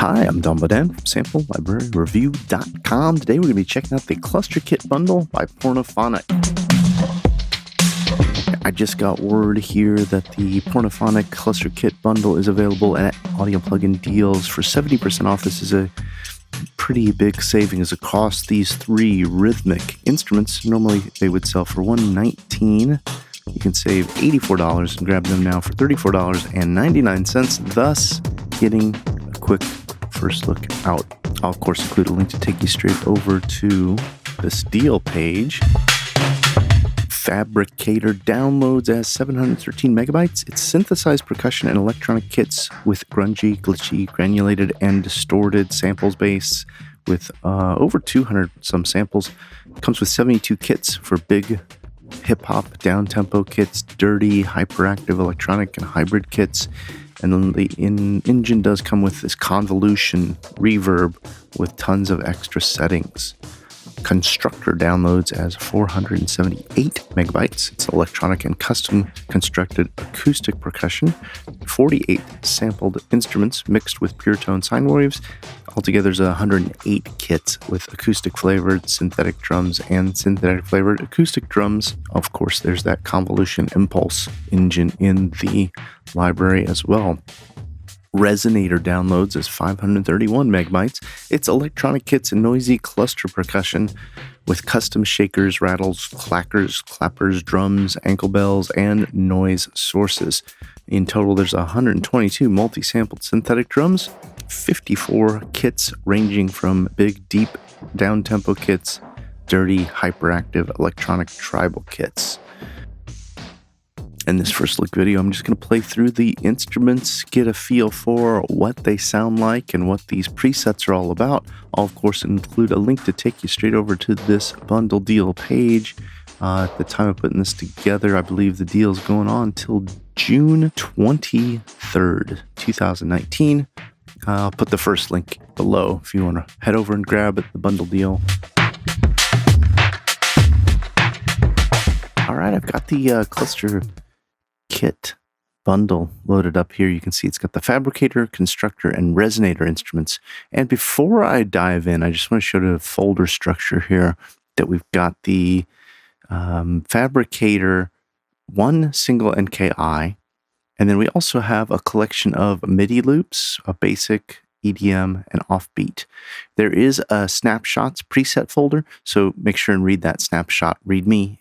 Hi, I'm Don Baden from SampleLibraryReview.com. Today we're going to be checking out the Klusterkitt Bundle by PORNOFONIC. I just got word here that the PORNOFONIC Klusterkitt Bundle is available at Audio Plugin Deals for 70% off. This is a pretty big savings across these three rhythmic instruments. Normally they would sell for $119. You can save $84 and grab them now for $34.99, thus getting a quick first look out. I'll of course include a link to take you straight over to this deal page. Fabricator downloads as 713 megabytes. It's synthesized percussion and electronic kits with grungy, glitchy, granulated, and distorted samples base with over 200 some samples. It comes with 72 kits for big hip-hop down-tempo kits, dirty, hyperactive, electronic, and hybrid kits. And then the engine does come with this convolution reverb with tons of extra settings. Constructor downloads as 478 megabytes. It's electronic and custom constructed acoustic percussion, 48 sampled instruments mixed with pure tone sine waves. Altogether, there's 108 kits with acoustic flavored synthetic drums and synthetic flavored acoustic drums. Of course, there's that convolution impulse engine in the library as well. Resonator downloads as 531 megabytes. It's electronic kits and noisy cluster percussion with custom shakers, rattles, clackers, clappers, drums, ankle bells, and noise sources. In total, there's 122 multi-sampled synthetic drums, 54 kits ranging from big, deep, down-tempo kits, dirty, hyperactive, electronic tribal kits. In this first look video, I'm just going to play through the instruments, get a feel for what they sound like and what these presets are all about. I'll, of course, include a link to take you straight over to this bundle deal page. At the time of putting this together, I believe the deal is going on till June 23rd, 2019. I'll put the first link below if you want to head over and grab the bundle deal. All right, I've got the Klusterkitt Bundle loaded up here. You can see it's got the Fabricator, Constructor, and Resonator instruments. And before I dive in, I just want to show the folder structure here that we've got the Fabricator, one single NKI, and then we also have a collection of MIDI loops, a basic, EDM, and offbeat. There is a snapshots preset folder, so make sure and read that snapshot README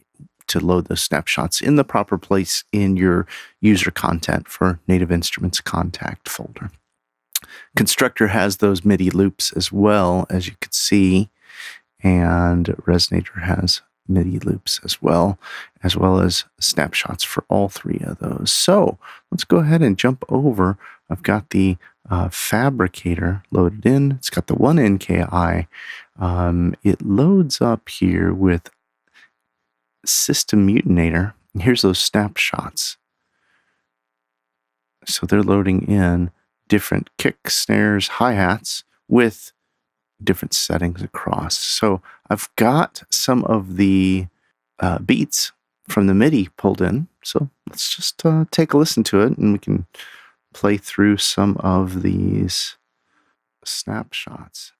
to load those snapshots in the proper place in your user content for Native Instruments contact folder. Constructor has those MIDI loops as well, as you can see, and Resonator has MIDI loops as well as snapshots for all three of those. So let's go ahead and jump over. I've got the Fabricator loaded in. It's got the one NKI. It loads up here with System Mutinator. And here's those snapshots. So they're loading in different kick, snares, hi-hats with different settings across. So I've got some of the beats from the MIDI pulled in. So let's just take a listen to it and we can play through some of these snapshots.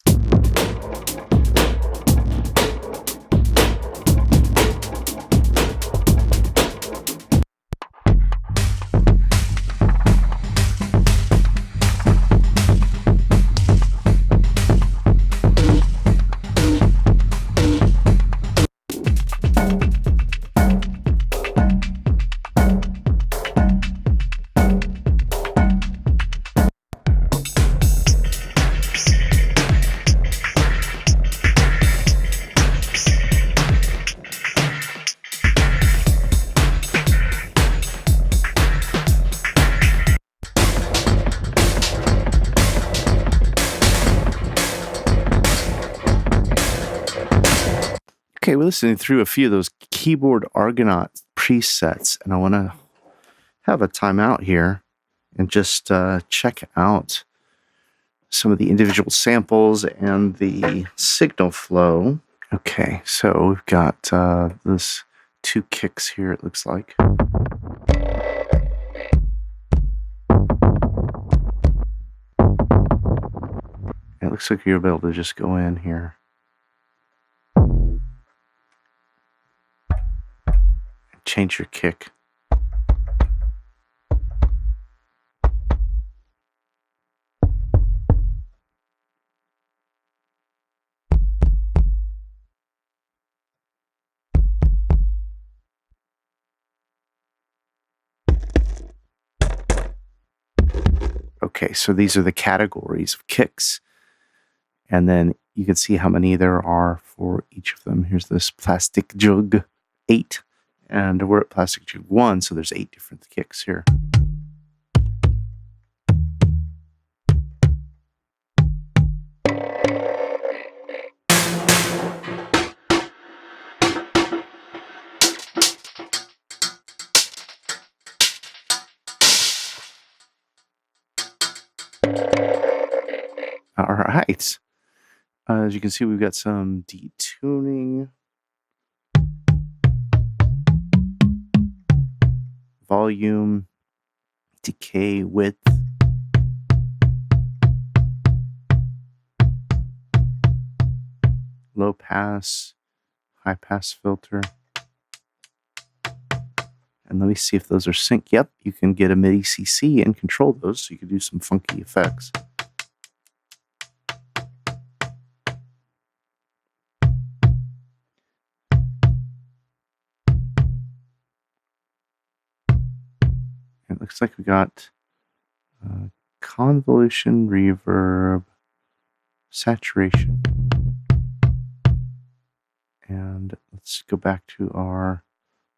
Okay, we're listening through a few of those keyboard Argonaut presets, and I want to have a timeout here and just check out some of the individual samples and the signal flow. Okay, so we've got this two kicks here, it looks like. looks like you'll be able to just go in here. Change your kick. Okay, so these are the categories of kicks. And then you can see how many there are for each of them. Here's this plastic jug 8. And we're at plastic jug 1, so there's 8 different kicks here. All right. As you can see, we've got some detuning, volume, decay, width, low pass, high pass filter. And let me see if those are synced. Yep, you can get a MIDI CC and control those, so you can do some funky effects. It looks like we got convolution, reverb, saturation. And let's go back to our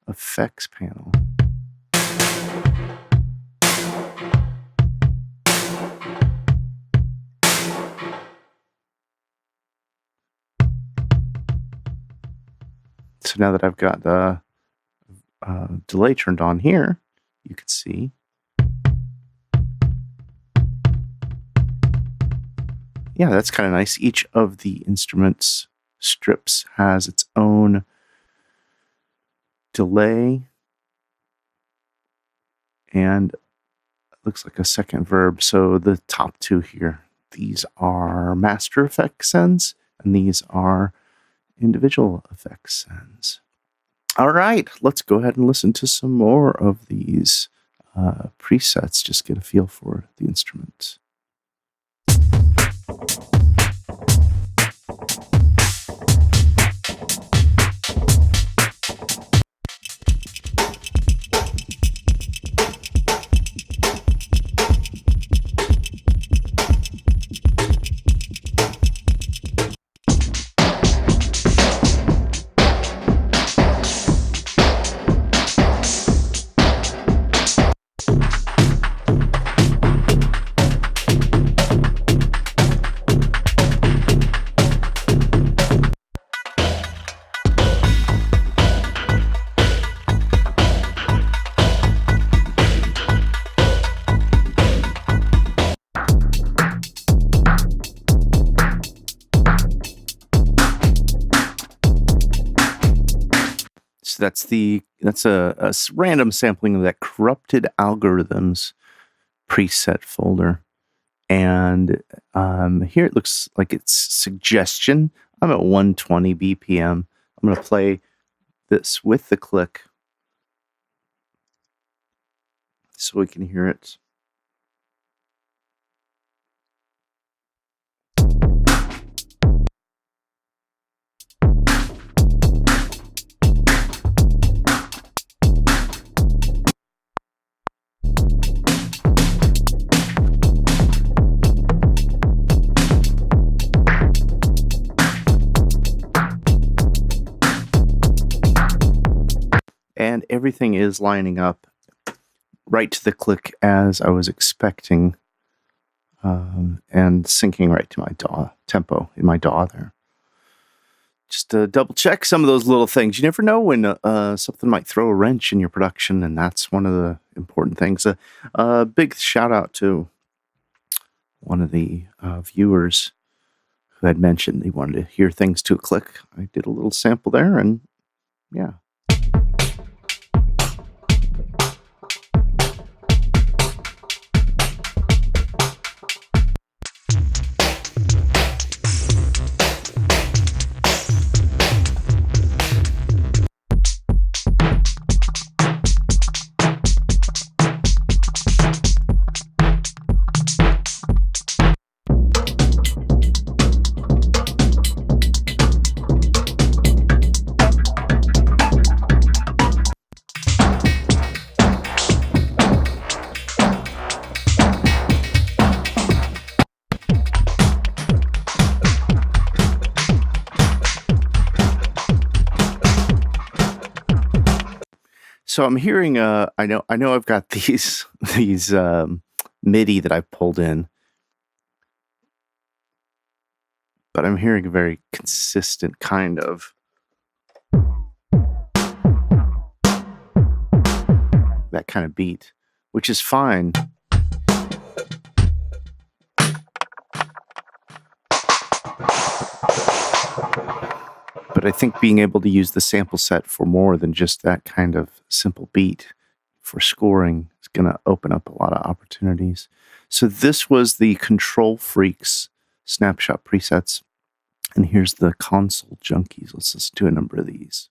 effects panel. So now that I've got the delay turned on here, you can see yeah, that's kind of nice. Each of the instruments strips has its own delay, and it looks like a second verb. So the top two here, these are master effect sends, and these are individual effect sends. All right, let's go ahead and listen to some more of these presets, just get a feel for the instrument. So that's a random sampling of that corrupted algorithms preset folder. And here it looks like it's suggestion. I'm at 120 BPM. I'm going to play this with the click so we can hear it. And everything is lining up right to the click as I was expecting, and syncing right to my DAW tempo in my DAW there. Just to double check some of those little things. You never know when something might throw a wrench in your production, and that's one of the important things. A big shout out to one of the viewers who had mentioned they wanted to hear things to a click. I did a little sample there, and yeah. So I'm hearing, I know I've got these MIDI that I've pulled in, but I'm hearing a very consistent kind of that kind of beat, which is fine. But I think being able to use the sample set for more than just that kind of simple beat for scoring is going to open up a lot of opportunities. So this was the Control Freaks snapshot presets. And here's the Console Junkies. Let's listen to a number of these.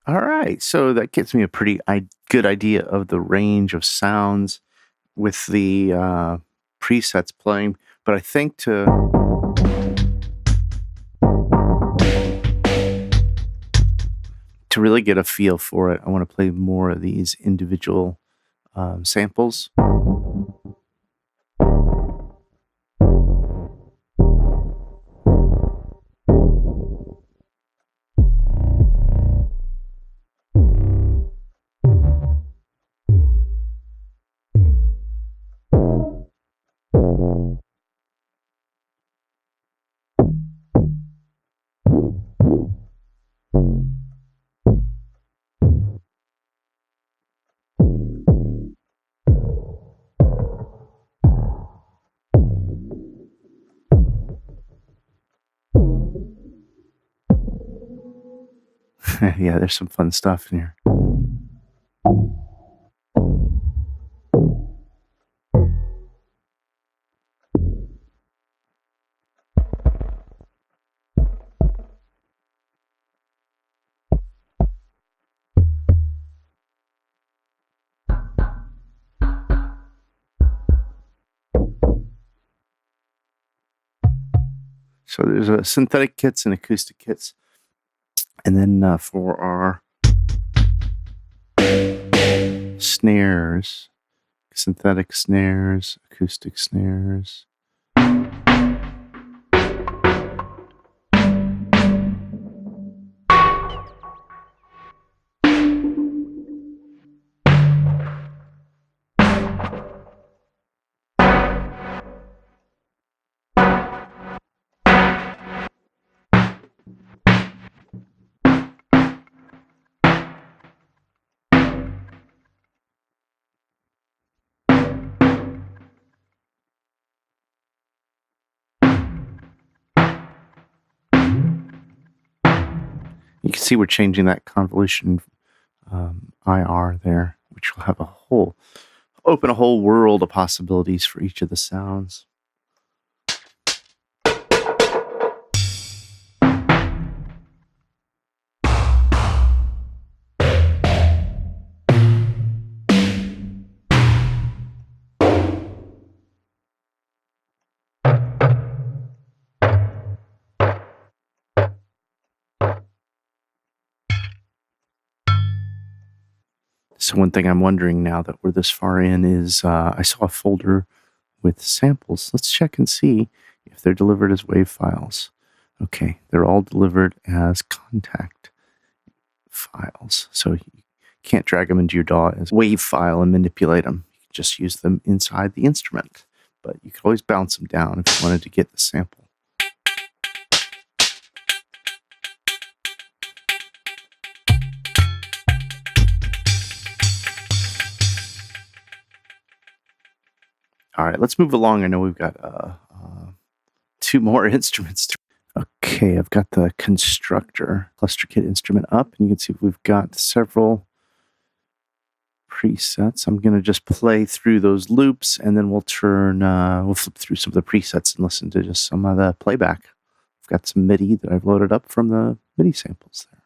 All right, so that gives me a pretty good idea of the range of sounds with the presets playing. But I think to really get a feel for it, I want to play more of these individual samples. Yeah, there's some fun stuff in here. So there's a synthetic kits and acoustic kits. And then for our snares, synthetic snares, acoustic snares. You can see we're changing that convolution IR there, which will have open a whole world of possibilities for each of the sounds. So one thing I'm wondering now that we're this far in is I saw a folder with samples. Let's check and see if they're delivered as WAV files. Okay, they're all delivered as contact files. So you can't drag them into your DAW as WAV file and manipulate them. You can just use them inside the instrument. But you could always bounce them down if you wanted to get the sample. All right, let's move along. I know we've got 2 more instruments. Okay, I've got the Constructor Cluster Kit instrument up, and you can see we've got several presets. I'm going to just play through those loops, and then we'll flip through some of the presets and listen to just some of the playback. I've got some MIDI that I've loaded up from the MIDI samples there.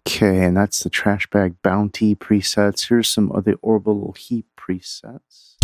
Okay, and that's the Trash Bag Bounty presets. Here's some of the Orbital Heap presets.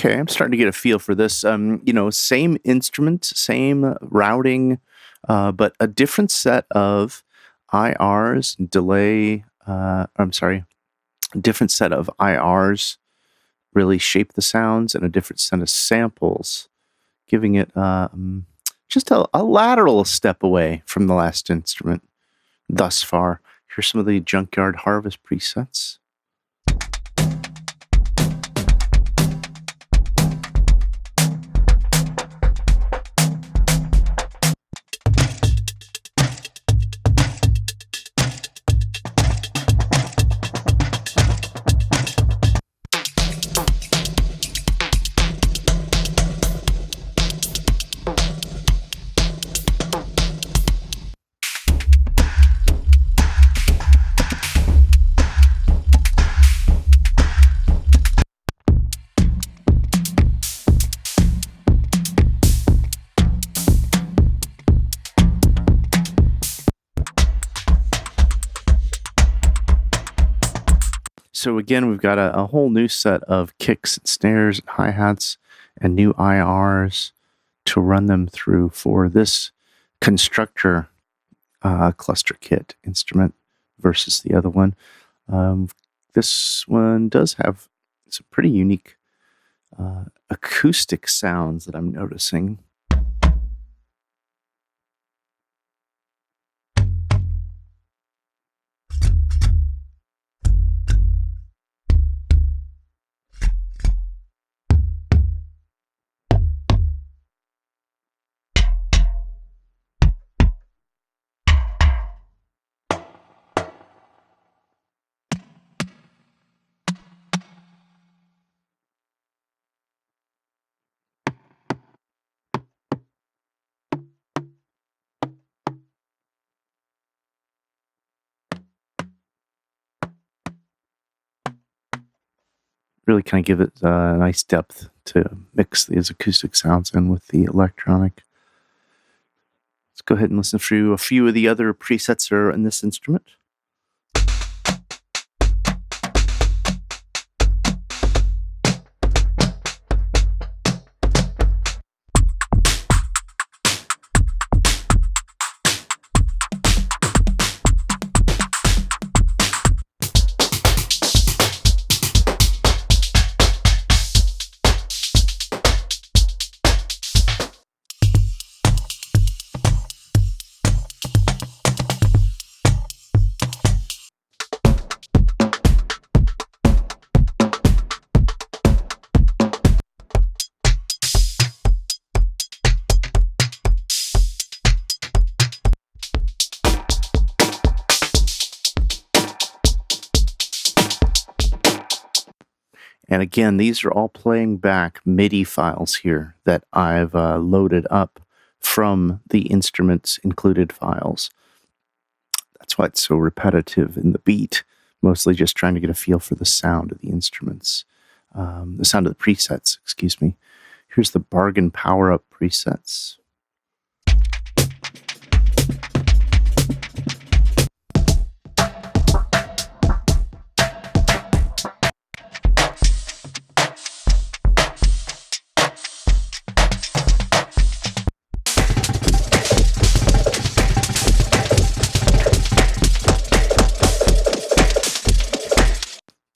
Okay, I'm starting to get a feel for this. Same instrument, same routing, but a different set of IRs, different set of IRs really shape the sounds, and a different set of samples, giving it just a lateral step away from the last instrument thus far. Here's some of the Junkyard Harvest presets. So again, we've got a whole new set of kicks and snares and hi-hats and new IRs to run them through for this Constructor Cluster Kit instrument versus the other one. This one does have some pretty unique acoustic sounds that I'm noticing. Really kind of give it a nice depth to mix these acoustic sounds in with the electronic. Let's go ahead and listen through a few of the other presets that are in this instrument. And again, these are all playing back MIDI files here that I've loaded up from the instruments included files. That's why it's so repetitive in the beat, mostly just trying to get a feel for the sound of the instruments, the sound of the presets, excuse me. Here's the bargain power-up presets.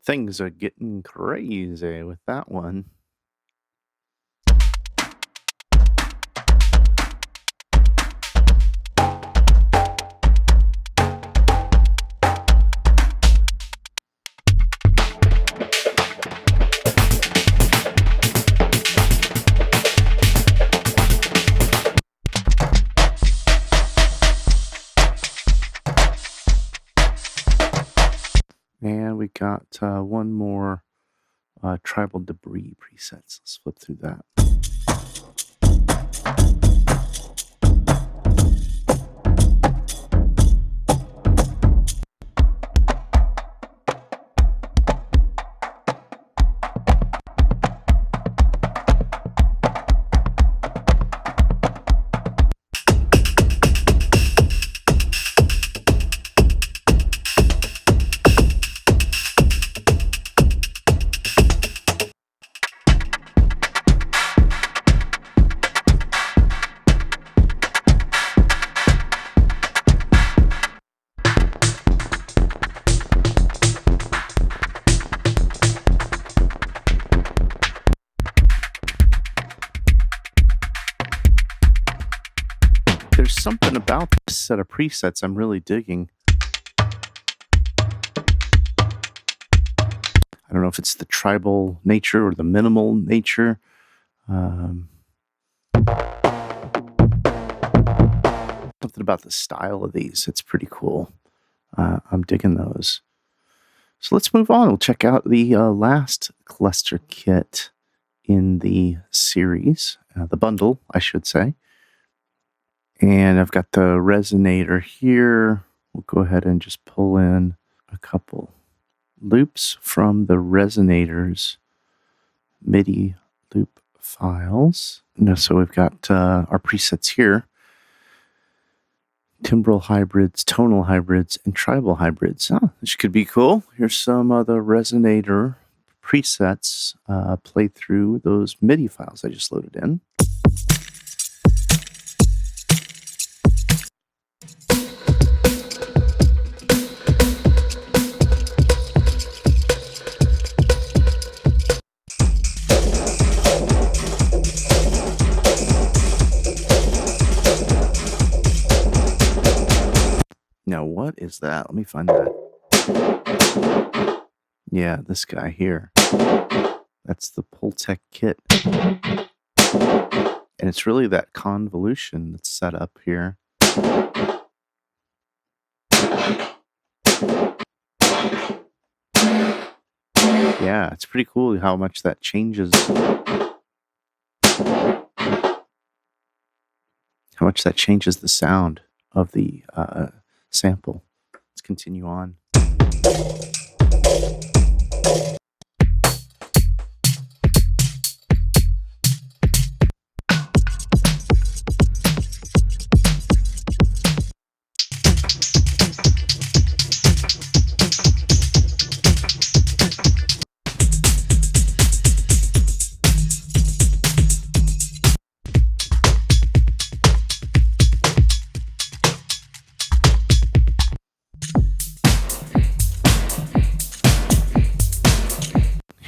Things are getting crazy with that one. And we got one more tribal debris presets. Let's flip through that. There's something about this set of presets I'm really digging. I don't know if it's the tribal nature or the minimal nature. Something about the style of these. It's pretty cool. I'm digging those. So let's move on. We'll check out the last cluster kit in the series, the bundle, I should say. And I've got the Resonator here. We'll go ahead and just pull in a couple loops from the Resonator's MIDI loop files. So we've got our presets here. Timbral hybrids, tonal hybrids, and tribal hybrids. This could be cool. Here's some of the Resonator presets played through those MIDI files I just loaded in. Now, what is that? Let me find that. Yeah, this guy here. That's the Pultec kit. And it's really that convolution that's set up here. Yeah, it's pretty cool how much that changes. How much that changes the sound of the sample. Let's continue on.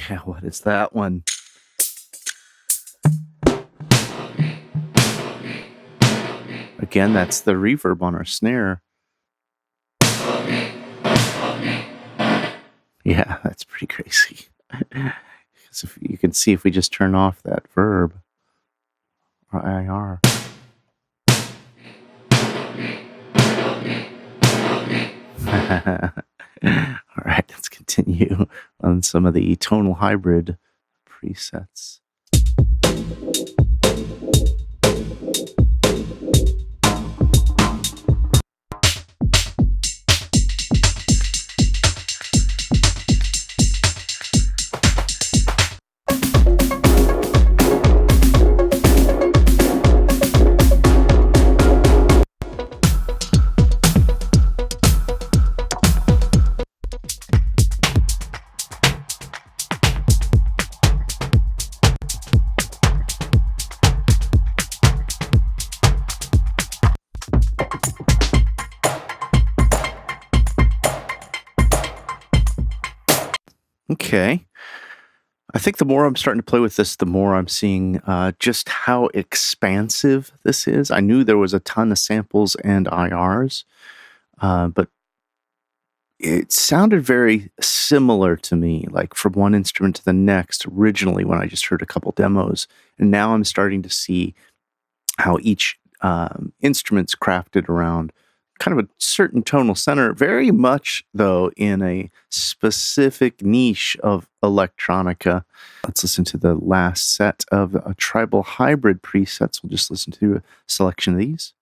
Yeah, what is that one? Again, that's the reverb on our snare. Yeah, that's pretty crazy. Because if you can see if we just turn off that verb, or IR. All right, let's continue on some of the tonal hybrid presets. Okay. I think the more I'm starting to play with this, the more I'm seeing just how expansive this is. I knew there was a ton of samples and IRs, but it sounded very similar to me, like from one instrument to the next originally when I just heard a couple demos. And now I'm starting to see how each instrument's crafted around kind of a certain tonal center, very much, though, in a specific niche of electronica. Let's listen to the last set of Tribal Hybrid presets. We'll just listen to a selection of these.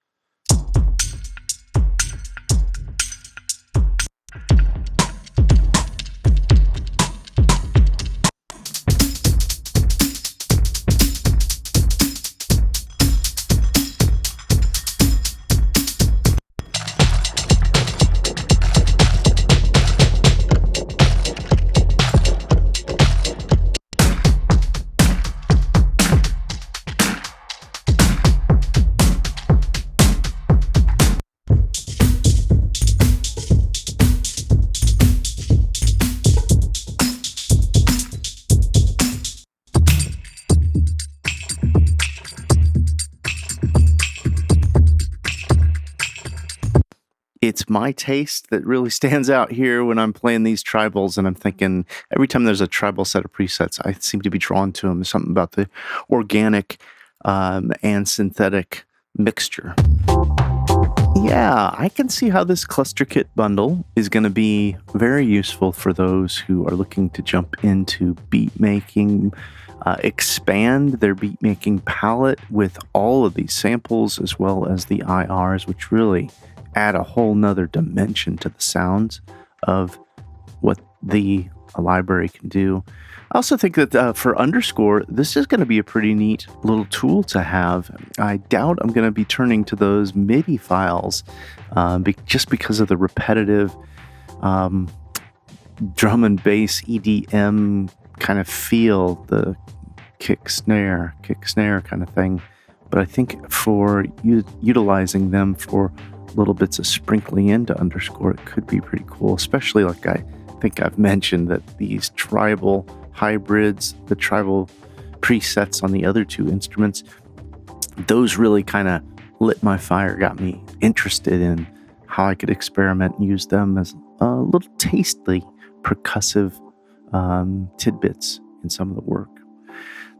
It's my taste that really stands out here when I'm playing these tribals, and I'm thinking every time there's a tribal set of presets, I seem to be drawn to them. There's something about the organic and synthetic mixture. Yeah, I can see how this Klusterkitt bundle is going to be very useful for those who are looking to jump into beat making, expand their beat making palette with all of these samples as well as the IRs, which really add a whole nother dimension to the sounds of what the library can do. I also think that for Underscore, this is going to be a pretty neat little tool to have. I doubt I'm going to be turning to those MIDI files just because of the repetitive drum and bass EDM kind of feel, the kick snare kind of thing. But I think for utilizing them for little bits of sprinkling into Underscore, it could be pretty cool, especially like I think I've mentioned that these tribal hybrids, the tribal presets on the other two instruments, those really kind of lit my fire, got me interested in how I could experiment and use them as little tasty percussive tidbits in some of the work.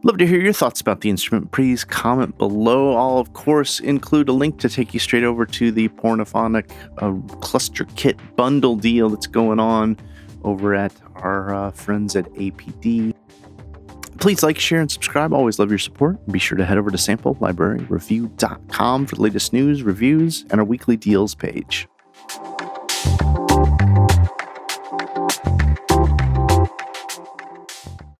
Love to hear your thoughts about the instrument. Please comment below. I'll, of course, include a link to take you straight over to the PORNOFONIC Klusterkitt Bundle deal that's going on over at our friends at APD. Please like, share, and subscribe. Always love your support. Be sure to head over to samplelibraryreview.com for the latest news, reviews, and our weekly deals page.